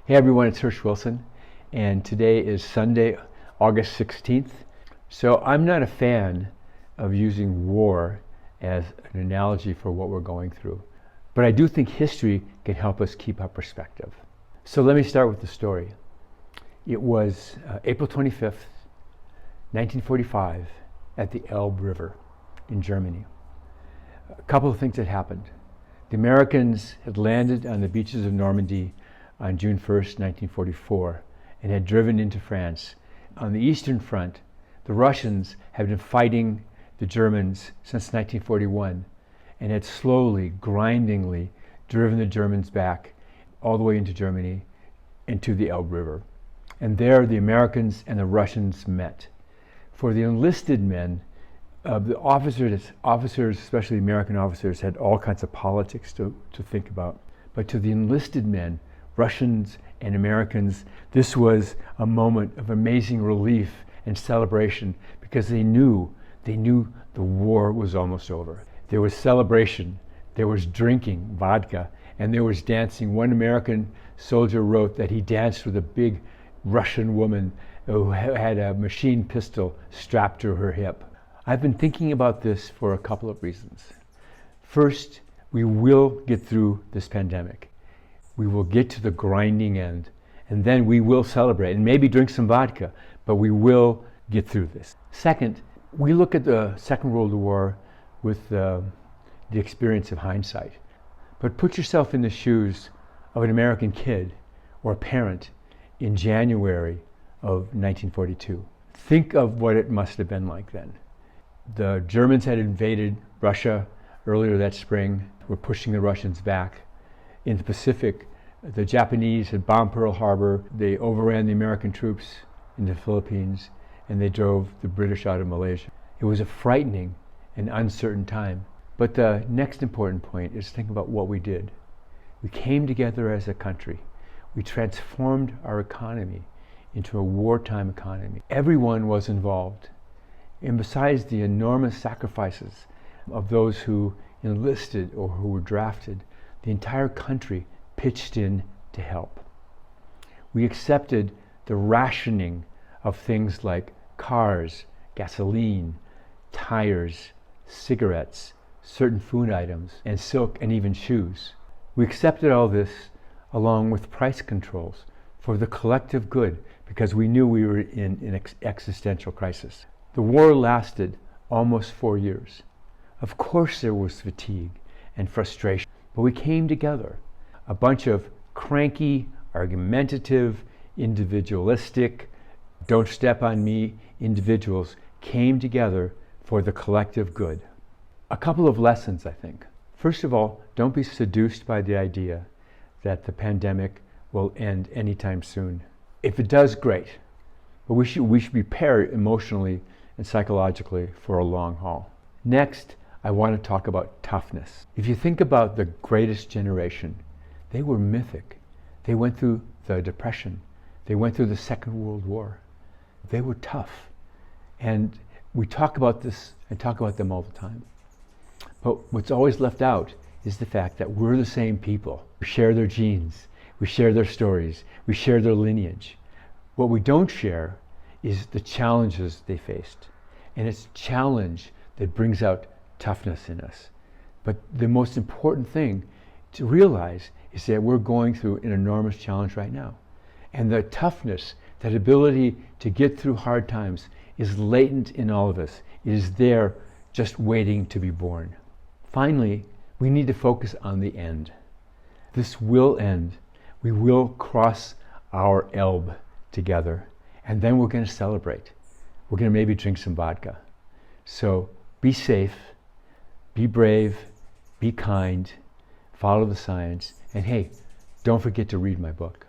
Hey everyone, it's Hirsch Wilson, and today is Sunday, August 16th. So I'm not a fan of using war as an analogy for what we're going through, but I do think history can help us keep our perspective. So let me start with the story. It was April 25th, 1945, at the Elbe River in Germany. A couple of things had happened. The Americans had landed on the beaches of Normandy on June 1st, 1944, and had driven into France. On the Eastern Front, the Russians had been fighting the Germans since 1941 and had slowly, grindingly driven the Germans back all the way into Germany and to the Elbe River. And there the Americans and the Russians met. For the enlisted men, the officers, especially American officers, had all kinds of politics to think about. But to the enlisted men, Russians and Americans, this was a moment of amazing relief and celebration because they knew the war was almost over. There was celebration, there was drinking vodka, and there was dancing. One American soldier wrote that he danced with a big Russian woman who had a machine pistol strapped to her hip. I've been thinking about this for a couple of reasons. First, we will get through this pandemic. We will get to the grinding end, and then we will celebrate and maybe drink some vodka, but we will get through this. Second, we look at the Second World War with the experience of hindsight. But put yourself in the shoes of an American kid or parent in January of 1942. Think of what it must have been like then. The Germans had invaded Russia earlier that spring, were pushing the Russians back. In the Pacific, the Japanese had bombed Pearl Harbor, they overran the American troops in the Philippines, and they drove the British out of Malaysia. It was a frightening and uncertain time. But the next important point is think about what we did. We came together as a country. We transformed our economy into a wartime economy. Everyone was involved. And besides the enormous sacrifices of those who enlisted or who were drafted, the entire country pitched in to help. We accepted the rationing of things like cars, gasoline, tires, cigarettes, certain food items, and silk and even shoes. We accepted all this along with price controls for the collective good because we knew we were in an existential crisis. The war lasted almost 4 years. Of course there was fatigue and frustration, but we came together. A bunch of cranky, argumentative, individualistic, don't step on me individuals came together for the collective good. A couple of lessons, I think. First of all, don't be seduced by the idea that the pandemic will end anytime soon. If it does, great. But we should be prepared emotionally and psychologically for a long haul. Next, I want to talk about toughness. If you think about the greatest generation, they were mythic. They went through the Depression. They went through the Second World War. They were tough. And we talk about this and talk about them all the time. But what's always left out is the fact that we're the same people. We share their genes. We share their stories. We share their lineage. What we don't share is the challenges they faced. And it's challenge that brings out toughness in us. But the most important thing to realize is that we're going through an enormous challenge right now. And the toughness, that ability to get through hard times, is latent in all of us. It is there just waiting to be born. Finally, we need to focus on the end. This will end. We will cross our Elbe together, and then we're going to celebrate. We're going to maybe drink some vodka. So be safe, be brave, be kind, follow the science, and hey, don't forget to read my book.